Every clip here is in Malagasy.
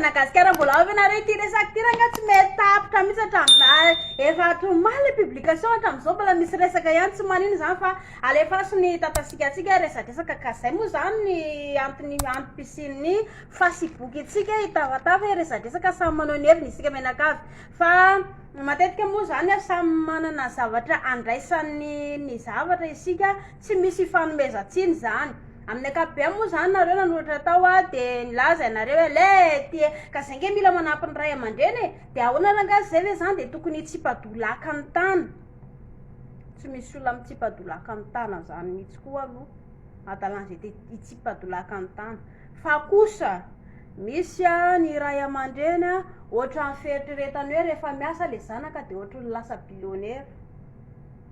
Madagasikara mbola avy nareo ty resaky ty ranga tsy mety tapitra mihitsy hatraminay efa tromaly publication hatramin'izao mbola misy resaka ihany tsy manino zany fa alefaso ny tatasikatsika resadresaka ka zay moa zany ny antony pisiny Facebook itsika hitavatava resadresaka samy manao ny heviny isika menakavy fa matetika moa zany samy manana zavatra andraisan'ny ny zavatra isika tsy misy fanomezantsiny zany amin'ny ankapobeny moa zany nareo nanoratra tao de nilaza ianareo le ty ka zay nge mila manampy ny ray aman-dreny de ahoana rangazy zay ve zany de tokony hitsipadolaka ny tany tsy misy olona mitsipadolaka ny tana zany mihitsy koa aloha adalan'izay te hitsipadolaka ny tany fa kosa misy ny ray aman-dreny ohatra fieritreretany hoe rehefa miasa le zanaka de ohatra ny lasa billionnaire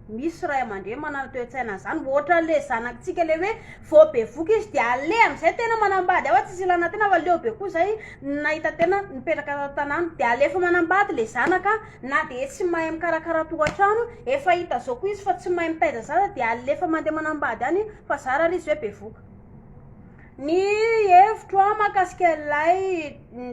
misy ray aman-dreny manana toe-tsaina zany ohatra le zanakitsika le hoe vao bevoka izy de ale am'izay tena manambady ao tsisy ilana tena fa leo be koa zay nahita tena nipetraka tanàna de alefa manambady le zanaka na de tsy mahay mikarakara tokantrano efa hita zao koa izy fa tsy mahay mitaiza zaza de alefa mandeha manambady any fa zara ry izy hoe bevoka ny hevitro mahakasika lay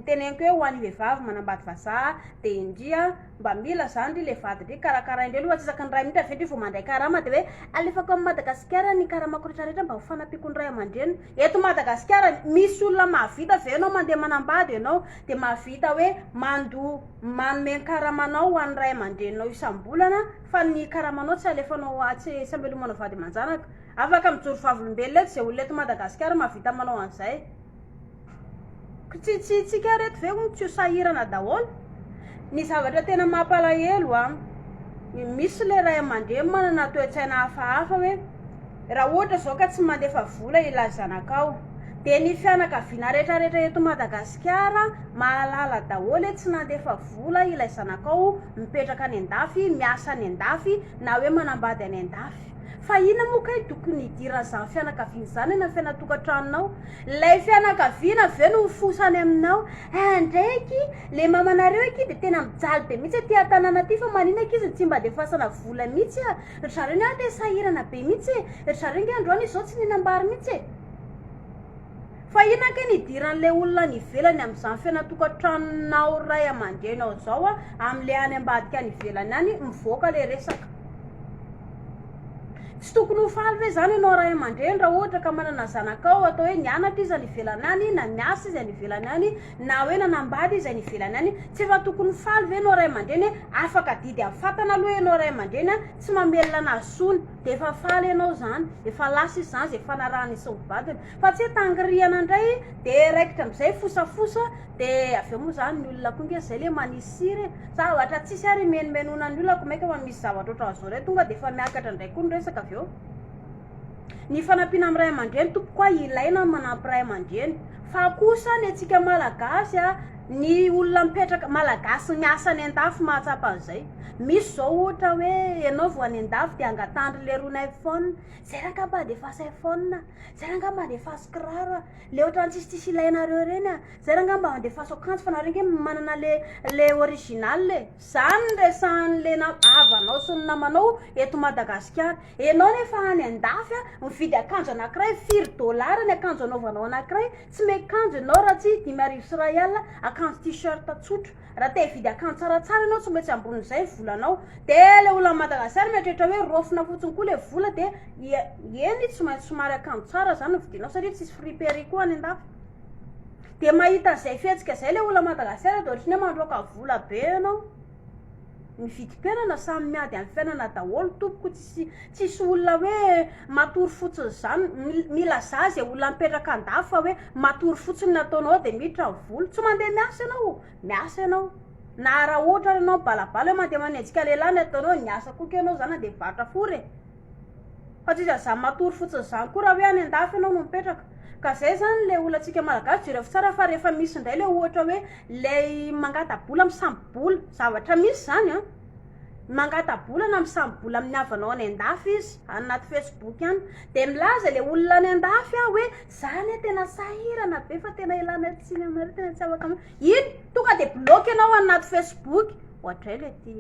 teneniko hoe ho an'ny vehivavy manambady vazaha de indria mba mila zany le vadindry karakara indreo aloha tsisaka ny ray minitra vetry vao mandray karama de hoe alefako amin'ny Madagasikara ny karamako rehetrarehetra mba ho fanapiko ny ray aman-dreny eto Madagasikara misy olona mahavita ve anao mandeha manambady ianao de mahavita hoe manome karamanao ho an'ny ray aman-dreninao isam-bolana fa ny karamanao tsy alefanao tsy ambelomanao vady aman-janaka afaka mijoro vavolombelona eto zay olona eto Madagasikara mahavita manao an'izay tsika reto ve tsy ho sahirana daholo ny zavatra tena mampalahelo misy le ray aman-dreny manana toe-tsaina hafahafa hoe raha ohatra zao ka tsy mandefa vola ilay zanakao de ny fianakaviana rehetrarehetra eto Madagasikara mahalala daholo tsy nandefa vola ilay zanakao mipetraka any an-dafy miasa any an-dafy na hoe manambady any an-dafy fa ina moa kay tokony hidirana zany fianakaviana zany na fiainatokantranonao lay fianakaviana ve no fosany aminao ndraiky le mamanareo eky de tena mijaly be mihitsy ty tanàna ty fa manina eky izy tsy mba defasana vola mihitsy zareo ny te sahirana be mihitsy zareo nge androany izao tsy ninambary mihitsy fa ina ke nidiran'le olona nivelany amin'izany fiainatokantranonao ray aman-drenao zao amin'le any ambadika any ivelany any mivoaka le resaka tsy tokony ho faly ve zany ianao ray aman-dreny raha ohatra ka manana zanakao atao hoe nianatra izy any ivelany any na miasa izy any ivelany any na hoe nanambady izy any ivelany any tsy efa tokony faly ve ianao ray aman-dreny afaka didy amin'ny fatana aloha ianao ray aman-dreny tsy mamelona nasony de efa faly ianao zany efa lasa izy zany zay fanarahana isy mivadiny fa tsy tangiriana indray de raikitra am'izay fosafosa de aveo moa zany ny olona koa nge zay le manisiry zavatra tsisy ary menomenona ny olona ko maika fa misy zavatra ohatran'izao ray tonga de efa miakatra indray koa ny resaka aveo ny fanampiana amin'ny ray aman-dreny tompo koa ilaina manampy ray aman-dreny fa kosa ny antsika malagasy ny olona mipetraka malagasy miasa any an-dafy mahatsapa an'izay misy zao ohatra hoe ianao vo any an-dafy de angatandry le rony iPhone zay ranga mba defasy iPhone zay ranga mba defasy kiraro le ohatrany tsisitsisy ilainareo reny zay ranga mba andefasy akanjo fa nareo nge manana le original le zany resan'le avanao sy ny namanao eto Madagasikara ianao nefa any an-dafy mividy akanjo anankiray $5 ny akanjo anaovanao anankiray tsy mekanjo ianao raha tsy $5 akanjo t-shirt tsotra raha te hividy akanjo tsaratsara ianao tsy maintsy ambonin'izay volanao de le olona Madagasikara mieritreritra hoe rofina fotsiny koa le vola de eny tsy maintsy somary akanjo tsara zany novidinao satria tsisy friperie koa any an-dafy de mahita zay fihetsika zay le olona Madagasikara de ohatrany hoe mandroaka vola be ianao ny vidim-piainana samy miady amin'ny fiainana daholo tompoko tsisy olona hoe matory fotsiny zany mila zaza olona mipetraka an-dafy fa hoe matory fotsiny nataonao de miditra ny vola tsy mandeha miasa ianao na raha ohatra ianao balabala hoe mandeha manenjika lehilahy ny ataonao niasa koka ianao zany de vatra fory fa tsisy azany matory fotsiny zany koa raha hoe any an-dafy ianao no mipetraka ka zay zany le olona tsika malagasy jereo tsara fa rehefa misy indray le ohatra hoe le mangatabola misambobola zavatra misy zany mangatabola na misambobola amin'ny havanao any an-dafy izy anaty Facebook any de milaza le olona any an-dafy hoe zany tena sahirana be fa tena ilana tsiny aminareo tena tsy afaka iny tonga de bloqué ianao anaty Facebook ohatray le ty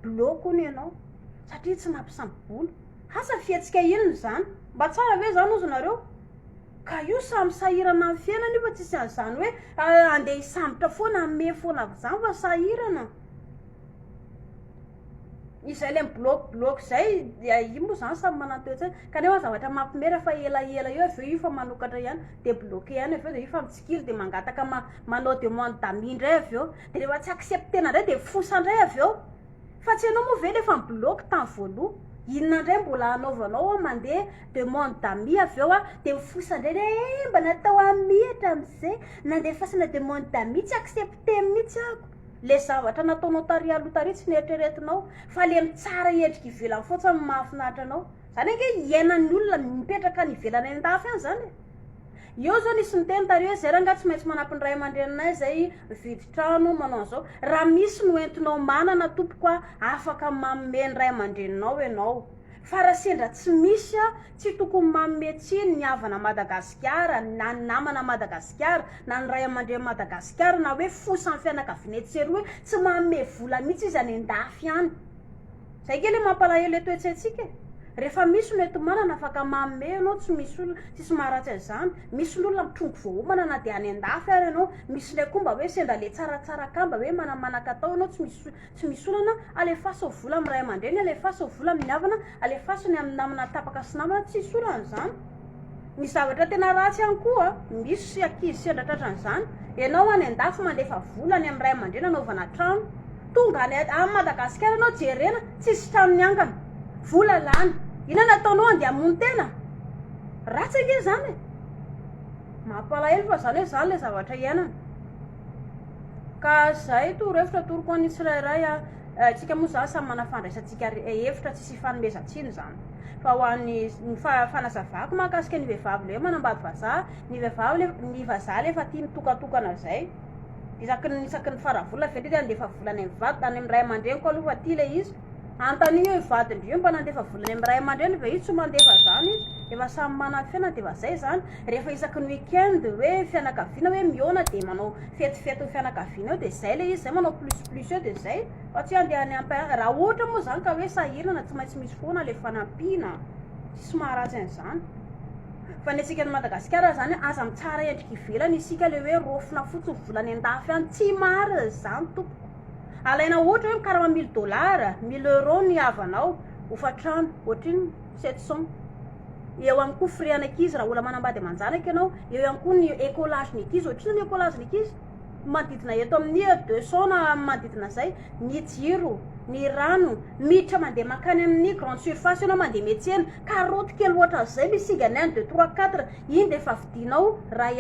bloqué hono ianao satria tsy nampisambobola asa fihetsika inona zany mba tsara ve zany ozy nareo ka io samy sahirana amin'ny fiainana io fa tsisy an'izany hoe andeha hisambotra foana ame foana zany fa sahirana izay le bloc zay io moa zany samy manantoetsy kanefa zavatra mampimera fa elaela io aveo io fa manokatra ihany de bloqué ihany aveo de io fa mitsikilo de mangataka manao demande d'amis indray aveo de rehefa tsy acceptena indray de fosa indray aveo fa tsy anao moa ve lefa mibloque tany voaloha inona indray mbola anaovanao mandeha demande d'amis aveo de mifosa indray mba natao amihatra am'izay nandeha fasana demande d'amis tsy accepté mihitsy ako le zavatra nataonao tary aloha tary tsy nieritreretinao fa le mitsara endrika ivelany fotsiny mahafinaritra anao zany ange iainan'ny olona mipetraka ny ivelany an-dafy any zany io zao nisy niteny tary hoe zay ranga tsy maintsy manampy ny ray aman-drenanay zay mividy trano manao an'izao raha misy no entinao manana tompoko afaka manome ny ray aman-dreninao ianao fa raha sendra tsy misy tsy tokony manome tsiny ny havana Madagasikara na ny namana Madagasikara na ny ray aman-dreny Madagasikara na hoe fosa ny fianakaviana etsery hoe tsy manome vola mihitsy izy any an-dafy any zay kely mampalahelo eto etsetsika rehefa misy no ento manana afaka manome ianao tsy misy olona tsisy maharatsy an'izany misy olona mitrongo voahomana na de any an-dafy ary ianao misy ndraiky koa mba hoe sendra le tsaratsara ka mba hoe manamanaka atao ianao tsy misy olana alefasao vola amin'ny ray aman-dreny alefasao vola amin'ny havana alefasao ny amin'ny namana tapaka sy namana tsisy olana zany ny zavatra tena ratsy ihany koa misy ankizy sendratratra an'izany ianao any an-dafy mandefa volany amin'ny ray aman-dreny anaovana trano tonga any amin'ny Madagasikara anao jerena tsisy trano niangana vola lany ina nataonao andeha hamono tena ratsy ange zany mampalahelo fa zany hoe zany le zavatra iainana ka zay torohevitra toroko an'ny tsirairay tsika moa zany samy mana fandraisantsika hevitra tsisy fanomezantsiny zany fa ho an'ny fanazavako mahakasika ny vehivavy le manambady vazaha ny vehivavy ny vazaha le efa tia mitokatokana zay isaky ny faravolana fetry andefa volany amin'ny vady tany amin'ny ray aman-dreny koa aloha fa tia le izy antanio io vadindrio mba nandefa volany amin'ny ray aman-dreny ve io tsy mandefa zany izy efa samy mana fiainana de efa zay zany rehefa isaky ny weekend hoe fianakaviana hoe miona de manao fetifety ny fianakaviana eo de zay le izy zay manao plus eo de zay fa tsy andeha any raha ohatra moa zany ka hoe sahirana tsy maintsy misy foana le fanampiana tsisy maharatsy an'izany fa ny asika ny Madagasikara zany aza mitsara endrika ivelany isika le hoe rofina fotsiny volany an-dafy any tsy mara zany tompoko alaina ohatra hoe $40 000 €1000 ny havanao hofatrano ohatriny 700 eo amin'ny koa frais an'ankizy raha olona manambady aman-janaka ianao eo ihany koa ny écolage ny ankizy ohatriny ny écolage ny ankizy manodidina eto amin'ny 200 na manodidina zay ny jiro ny rano miditra mandeha makany amin'ny grande surface ianao mandeha metsena karoty kely ohatra zay misigany any 2 3 4 iny de efa vidinao ray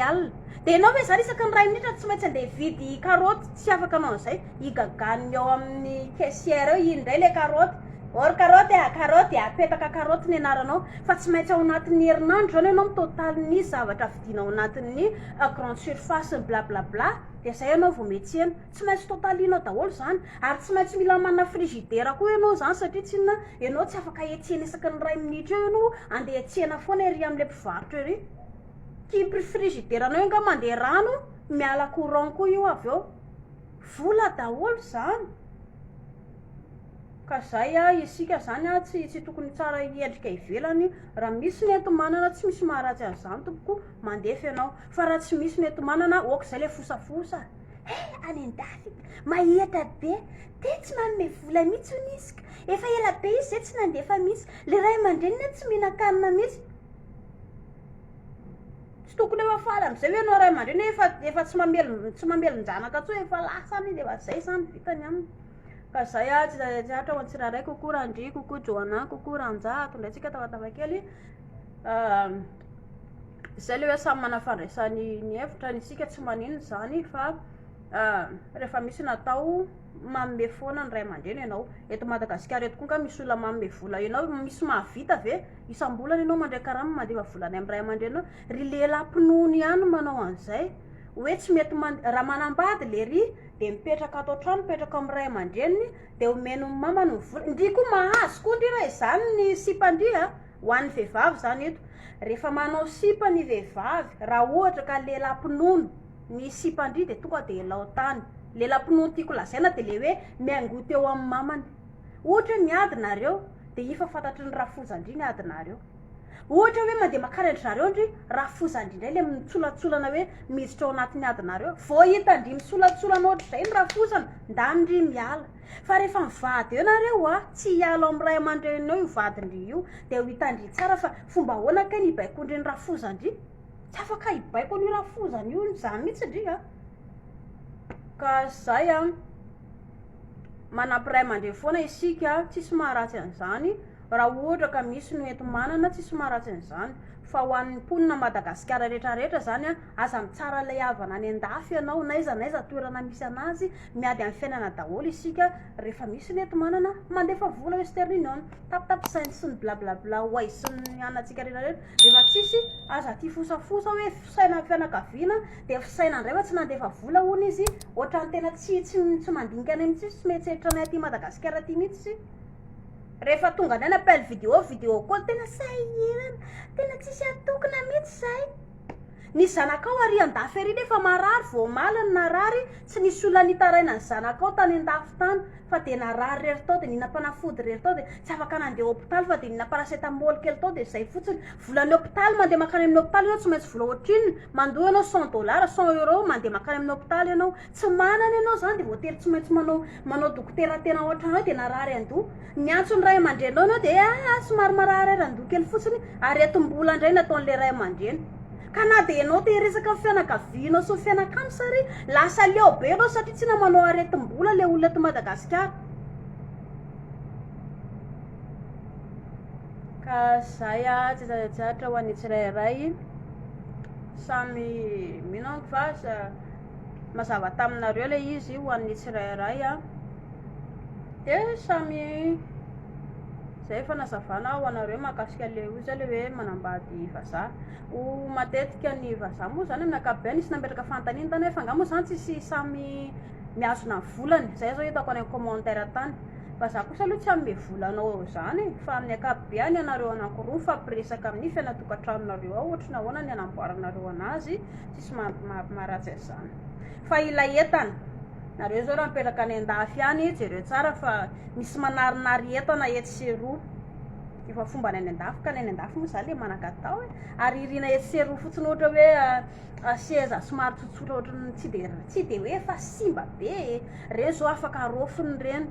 de ianao hoe zany isaky ny ray minitra tsy maintsy andeha vidy karoty tsy afaka anao an'izay igaganiny ao amin'ny caissière eo iny ndray le karoty or karoty apetaka karoty ny anaranao fa tsy maintsy ao anatin'ny herinandro zany ianao mitotaly zavatra vidinao anatin'ny grande surface blablabla de zay ianao vao metsena tsy maintsy totalinao daholo zany ary tsy maintsy mila manana frigidera koa ianao zany satria tsy inona ianao tsy afaka etsena isaky ny ray minitra eo ianao andeha etsena foana ery amin'le mpivarotra ery kipry frigideranao nga mandeha rano miala courant koa io aveo vola daholo zany ka zay isika zany tsy tokony tsara endrika ivelany raha misy ny ento manana tsy misy maharatsy an'izany tompoko mandefa ianao fa raha tsy misy ny ento manana oka zay le fosafosa any an-dafy mahita be de tsy manome vola mihitsy honisika efa ela be izy zay tsy nandefa mihitsy le ray aman-drenina tsy mihinan-kanina mihitsy tsy tokony efa faly am'izay hoe ianao ray aman-dreny efa tsy mamelon-janaka tso efa lasany de efa zay zany vitany aminy ka zay tsy hatra ho antsiraray kokoa Randry kokoa Joana kokoa Ranjato ndraitsika tafatafakely zay le hoe samy mana fandraisany ny hevitra nisika tsy manino zany fa rehefa misy natao manome foana ny ray aman-dreny ianao eto Madagasikara eto koa ka misy olona manome vola ianao misy mahavita ve isam-bolana ianao mandray karama mandefa volany amin'ny ray aman-dreny ry lelam-pinono ihany manao an'izay hoe tsy mety raha manambady le ry de mipetraka ato trano mipetraka amin'ny ray aman-dreniny de omeno mamany ny vola ndry koa mahazo koa ndry raha izany ny sipandry ho an'ny vehivavy zany eto rehefa manao sipa ny vehivavy raha ohatra ka lelam-pinono ny sipandry de tonga de lao tany lelam-pinono tiako lazaina de le hoe miangoty eo amin'ny mamany ohatra hoe miadinareo de ifa fantatry ny rafozandry ny adinareo ohatra hoe mandeha makarendry zareo ndry raha fozandrindray le mitsolatsolana hoe miditra ao anatin'ny adinareo vao hitandry misolatsolana ohatra zay ny raha fozana ndandry miala fa rehefa mivady eo nareo a tsy hiala amin'ny ray aman-drenao io vadindry io dia ho hitandry tsara fa fomba ahoana ka ny hibaiko ndry ny raha fozandry tsy afaka hibaiko an'io raha fozany io zany mihitsy ndry a ka zay a manampiray aman-dreny foana isika tsisy maharatsy an'izany raha ohatra ka misy no ento manana tsisy maharatsy an'izany fa ho an'ny mponina Madagasikara rehetrarehetra zany a aza mitsara lay havana any an-dafy ianao naiza toerana misy anazy miady amin'ny fiainana daholo isika rehefa misy no ento manana mandefa vola western union tapitapisainy sy ny blablabla hoay sy ny anatsika rehetrarehetra rehefa tsisy aza ty fosafosa hoe fisaina fianakaviana dia fisaina ndray fa tsy nandefa vola hono izy ohatrany tena tsy mandinika any mihitsy tsy mietseritra anay aty Madagasikara ty mihitsy rehefa tonga anay napel vidéo call tena sahirana tena tsisy atokona mihitsy zay ny zanakao ary an-dafy ary nefa marary vao malany narary tsy nisy olona nitaraina ny zanakao tany an-dafy tany fa dia narary rery tao dia nina-panafody rery tao dia tsy afaka nandeha hôpitaly fa dia nina-paracetamol kely tao dia zay fotsiny volan'ny hôpitaly mandeha makany amin'ny hôpitaly ianao tsy maintsy vola ohatrinony mandoa ianao $100 €100 mandeha makany amin'ny hôpitaly ianao tsy manana ianao zany dia voatery tsy maintsy manao dokotera tena ohatranao dia narary andoha miantsony ray aman-drenao ianao dia somary marary ary andoha kely fotsiny ary etom-bola indray nataon'le ray aman-dreny ka na dia ianao te resaka fianakavianao sy fianakamy sary lasa leo be ianao satria tsy namanao aretim-bola le olona eto Madagasikara ka zay a tsitsaratra ho an'ny tsirairay samy minango fa mazava taminareo le izy ho an'ny tsirairay a dia samy zay fa nazavana ho anareo mahakasika le ozy le hoe manambady vazaha ho matetika ny vazaha moa zany amin'ny ankapobeny isy nametraka fantaniny tany fa nga moa zany tsisy samy miazona volany zay zao hitako any commentaire tany fa za kosa aloha tsy ame volanao zany fa amin'ny ankapobeny anareo anankiroa fampiresaka amin'ny fiainatokantranonareo ao ohatra na ahoana ny anamboaranareo anazy tsisy maharatsy azany fa ilay entana nareo zao raha mipetraka any an-dafy any jereo tsara fa misy manarinary entana etsy sy eroa efa fomba ny any an-dafy ka ny any an-dafy moa zany le manakatao ary irina etsy sy eroa fotsiny ohatra hoe seza somary tsotsotra ohatrany tsy dia hoe efa simba be reny zao afaka arofiny reny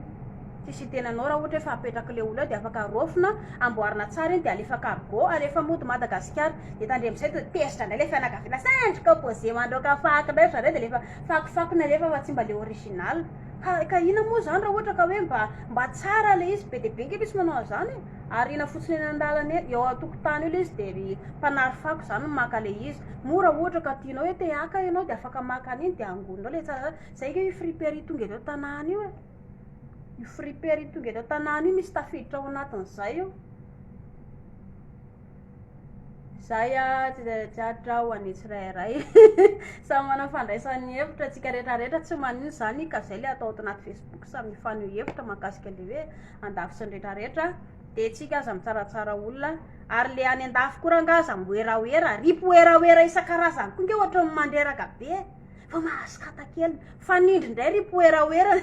tsisy tenanao raha ohatra hoe fa apetraka le olo dia afaka arofina amboarina tsara iny dia alefa cargo alefa mody Madagasikara hitandre amin'izay tesitra indray le fianakaviana sandrika opposé mandroaka faky indray zareo dia lefa fakifakina alefa fa tsy mba le original ka ina moa zany raha ohatra ka hoe mba tsara le izy be dia be nge misy manao zany ary ina fotsiny eny an-dalana eo atokotany io le izy dia ry mpanary fako zany maka le izy mora ohatra ka tianao hoe te haka ianao dia afaka maka an'iny dia angoninao le tsara zay ke fripery tonga eto tanàna io io fripery tonga eto tanàna io misy tafiditra ao anatin'izay io zay a tsitsaratra ho an'ny tsirairay samy manao fandraisan'ny hevitra tsika rehetrarehetra tsy manino zany ka zay le atao ato anaty Facebook samy mifanio hevitra mahakasika le hoe an-dafy sy ny rehetrarehetra dia tsika aza mitsaratsara olona ary le any an-dafy koa rangaza mioeraoera ripoeraoera isan-karazany koa nge ohatra mandreraka be fa mahasikata kely fa nindry indray ripoeraoera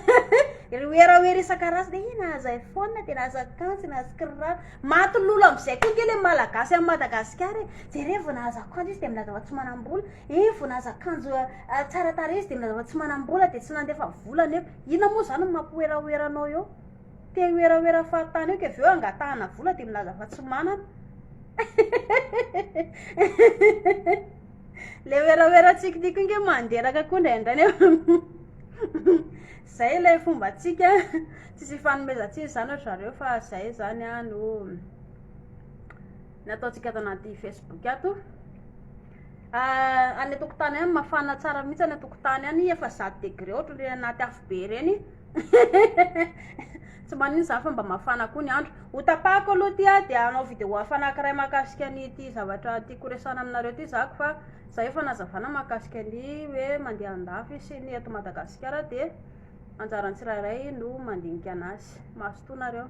oeraoera isan-karazany dia ina aza iphone dia naza kantsy naza kiraro matololo amin'izay koa nge le malagasy amin'ny Madagasikara jere vao nahaza akanjo izy dia milaza fa tsy manam-bola vao nahaza akanjo tsara tare izy dia milaza fa tsy manam-bola dia tsy nandefa volana eo ina moa zany mampihoeraoeranao eo te hoeraoera fahatany eo keveo angatahana vola dia milaza fa tsy manana le hoerahoera tsikitika nge manderaka koa ndraindrany zay le fomba tsika tsisy fanomezantsiny zany ohatra zareo fa zay zany a no nataontsika ato anaty Facebook ato any atokotany any mafana tsara mihitsy any atokotany any efa 100 degré ohatra le anaty afo be reny tsy manino zany fa mba mafana koa ny andro ho tapahako aloha ty a dia anao video hafa anankiray mahakasika an'ity zavatra tiako resana aminareo ty zako fa zay efa nazavana mahakasika ny hoe mandeha an-dafy sy ny eto Madagasikara dia anjaran'ny tsirairay no mandinika anazy mahasotoa nareo